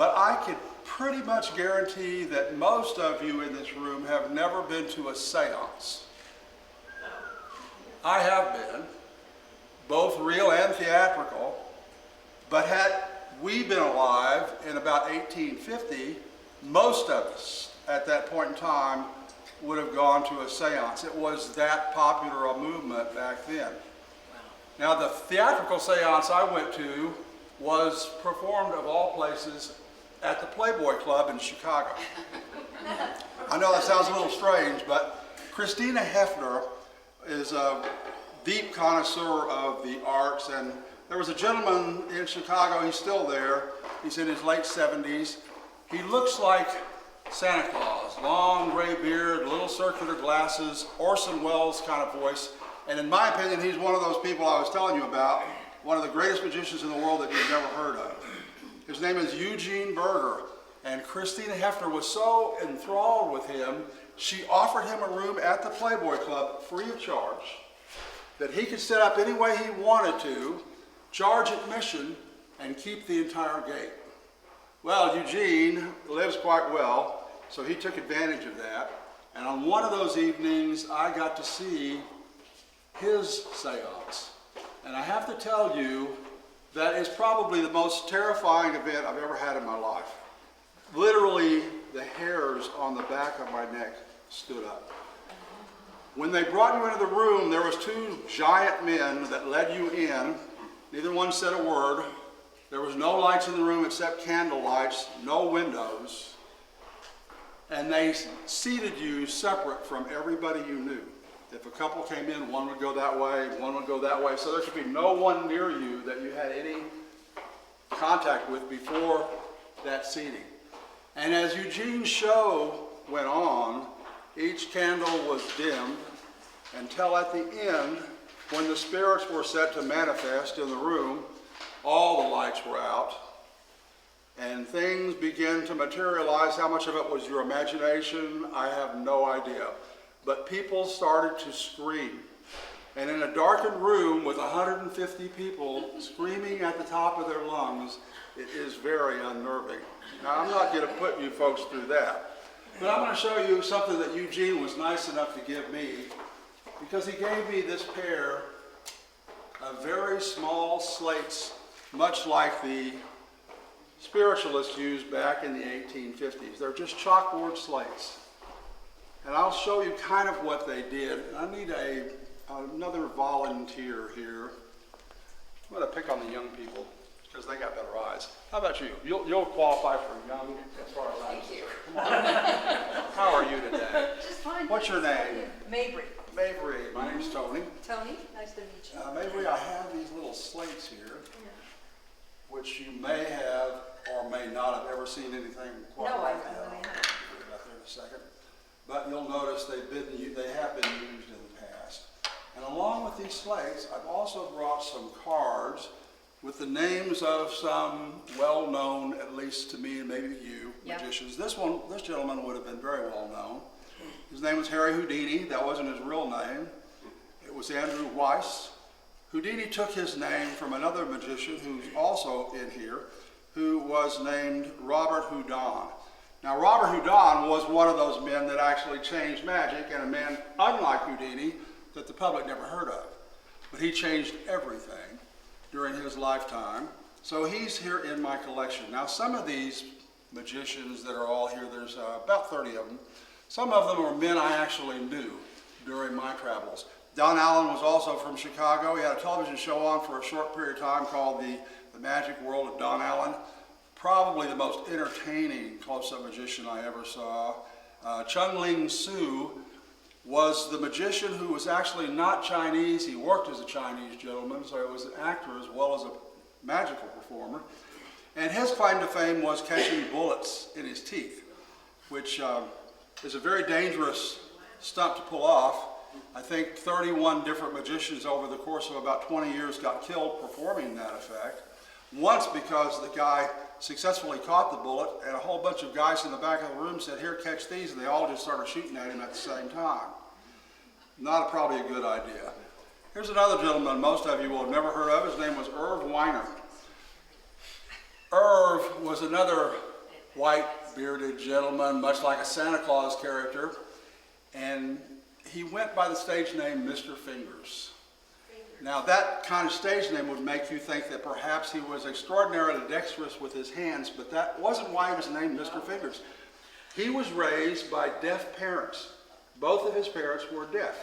but I could pretty much guarantee that most of you in this room have never been to a seance. I have been, both real and theatrical, but had we been alive in about 1850, most of us at that point in time would have gone to a seance. It was that popular a movement back then. Now the theatrical seance I went to was performed, of all places, at the Playboy Club in Chicago. I know that sounds a little strange, but Christina Hefner is a deep connoisseur of the arts, and there was a gentleman in Chicago, he's still there, he's in his late 70s. He looks like Santa Claus, long gray beard, little circular glasses, Orson Welles kind of voice. And in my opinion, he's one of those people I was telling you about, one of the greatest magicians in the world that you've never heard of. His name is Eugene Berger, and Christina Hefner was so enthralled with him, she offered him a room at the Playboy Club free of charge, that he could set up any way he wanted to, charge admission, and keep the entire gate. Well, Eugene lives quite well, so he took advantage of that. And on one of those evenings, I got to see his seance. And I have to tell you, that is probably the most terrifying event I've ever had in my life. Literally, the hairs on the back of my neck stood up. When they brought you into the room, there was two giant men that led you in. Neither one said a word. There was no lights in the room except candle lights, no windows. And they seated you separate from everybody you knew. If a couple came in, one would go that way, one would go that way. So there could be no one near you that you had any contact with before that seating. And as Eugene's show went on, each candle was dimmed until at the end, when the spirits were set to manifest in the room, all the lights were out, and things began to materialize. How much of it was your imagination, I have no idea. But people started to scream. And in a darkened room with 150 people screaming at the top of their lungs, it is very unnerving. Now, I'm not going to put you folks through that. But I'm going to show you something that Eugene was nice enough to give me, because he gave me this pair of very small slates, much like the spiritualists used back in the 1850s. They're just chalkboard slates. And I'll show you kind of what they did. I need another volunteer here. I'm going to pick on the young people because they got better eyes. How about you? You'll qualify for young as far as I'm concerned. Come on. How are you today? Just fine. What's your name? Mabry. Mabry. My name's Tony. Tony, nice to meet you. Mabry, I have these little slates here, which you may have or may not have ever seen anything quite No, like I that. really haven't. I'll do that there in a second. But you'll notice they have been used in the past. And along with these slates, I've also brought some cards with the names of some well-known, at least to me and maybe to you, magicians. This gentleman would have been very well known. His name was Harry Houdini. That wasn't his real name. It was Andrew Weiss. Houdini took his name from another magician who's also in here, who was named Robert Houdin. Now, Robert Houdin was one of those men that actually changed magic, and a man unlike Houdini that the public never heard of. But he changed everything during his lifetime. So he's here in my collection. Now, some of these magicians that are all here, there's about 30 of them. Some of them are men I actually knew during my travels. Don Allen was also from Chicago. He had a television show on for a short period of time called The Magic World of Don Allen. Probably the most entertaining close-up magician I ever saw. Chung Ling Soo was the magician who was actually not Chinese. He worked as a Chinese gentleman, so he was an actor as well as a magical performer. And his claim to fame was catching bullets in his teeth, which is a very dangerous stunt to pull off. I think 31 different magicians over the course of about 20 years got killed performing that effect. Once because the guy successfully caught the bullet, and a whole bunch of guys in the back of the room said, "Here, catch these," and they all just started shooting at him at the same time. Not probably a good idea. Here's another gentleman most of you will have never heard of. His name was Irv Weiner. Irv was another white bearded gentleman, much like a Santa Claus character. And he went by the stage name Mr. Fingers. Now that kind of stage name would make you think that perhaps he was extraordinarily dexterous with his hands, but that wasn't why he was named Mr. Fingers. He was raised by deaf parents. Both of his parents were deaf.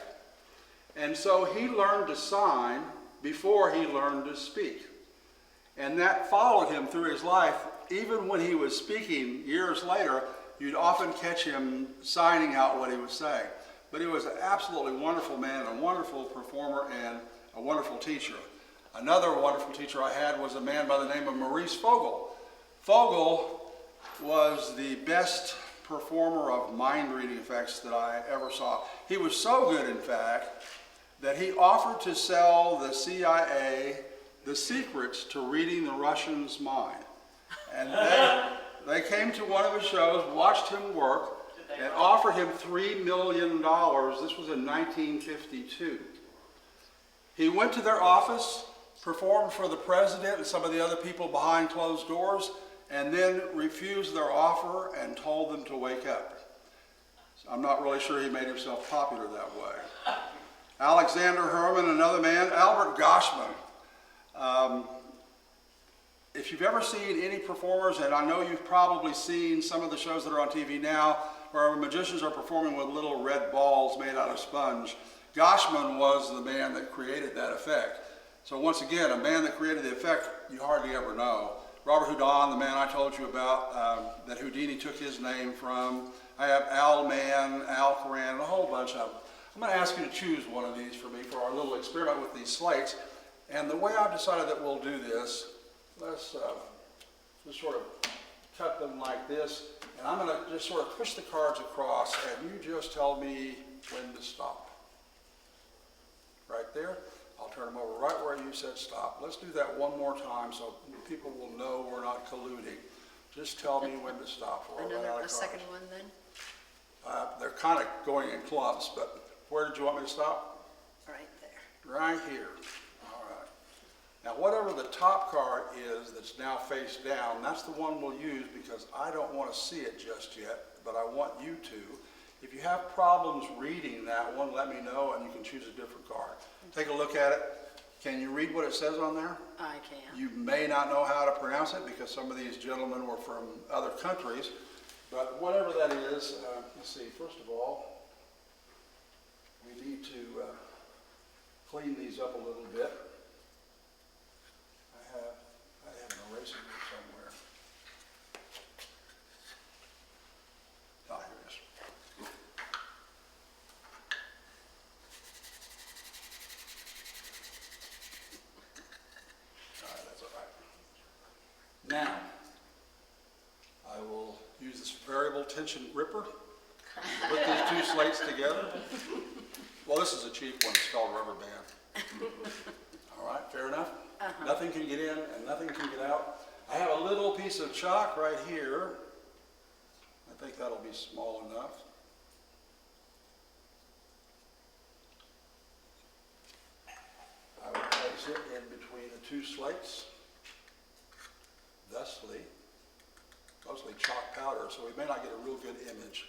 And so he learned to sign before he learned to speak. And that followed him through his life. Even when he was speaking years later, you'd often catch him signing out what he was saying. But he was an absolutely wonderful man, a wonderful performer, and a wonderful teacher. Another wonderful teacher I had was a man by the name of Maurice Fogel. Fogel was the best performer of mind-reading effects that I ever saw. He was so good, in fact, that he offered to sell the CIA the secrets to reading the Russians' mind. And they came to one of his shows, watched him work, and offered him $3 million. This was in 1952. He went to their office, performed for the president and some of the other people behind closed doors, and then refused their offer and told them to wake up. So I'm not really sure he made himself popular that way. Alexander Herman, another man. Albert Goshman. If you've ever seen any performers, and I know you've probably seen some of the shows that are on TV now, where magicians are performing with little red balls made out of sponge, Goshman was the man that created that effect. So once again, a man that created the effect you hardly ever know. Robert Houdin, the man I told you about, that Houdini took his name from. I have Al Mann, Al Coran, and a whole bunch of them. I'm going to ask you to choose one of these for me for our little experiment with these slates. And the way I've decided that we'll do this, let's just sort of cut them like this. And I'm going to just sort of push the cards across, and you just tell me when to stop. Right there. I'll turn them over right where you said stop. Let's do that one more time so people will know we're not colluding. Just tell me when to stop. A second one then? They're kind of going in clumps, but where did you want me to stop? Right there. Right here. All right. Now whatever the top card is that's now face down, that's the one we'll use because I don't want to see it just yet, but I want you to. If you have problems reading that one, let me know and you can choose a different card. Take a look at it. Can you read what it says on there? I can. You may not know how to pronounce it because some of these gentlemen were from other countries, but whatever that is, let's see, first of all, we need to clean these up a little bit. I have an eraser here somewhere. Ah, here it is. Now, I will use this variable tension gripper, put these two slates together. Well, this is a cheap one, it's called rubber band. All right, fair enough? Nothing can get in and nothing can get out. I have a little piece of chalk right here. I think that'll be small enough. I will place it in between the two slates. Thusly, mostly chalk powder, so we may not get a real good image.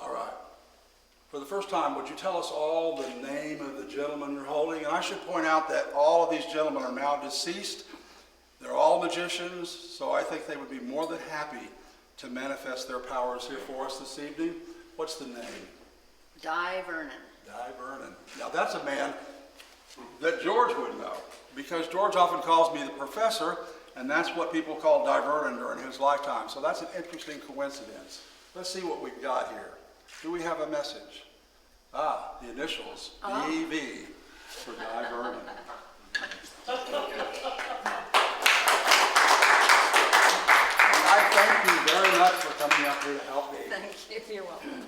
All right. For the first time, would you tell us all the name of the gentleman you're holding? And I should point out that all of these gentlemen are now deceased. They're all magicians, so I think they would be more than happy to manifest their powers here for us this evening. What's the name? Di Vernon. Di Vernon. Now that's a man that George would know, because George often calls me the professor, and that's what people called Di Vernon during his lifetime. So that's an interesting coincidence. Let's see what we've got here. Do we have a message? Ah, the initials, DV, for Di Vernon. And I thank you very much for coming up here to help me. Thank you. You're welcome.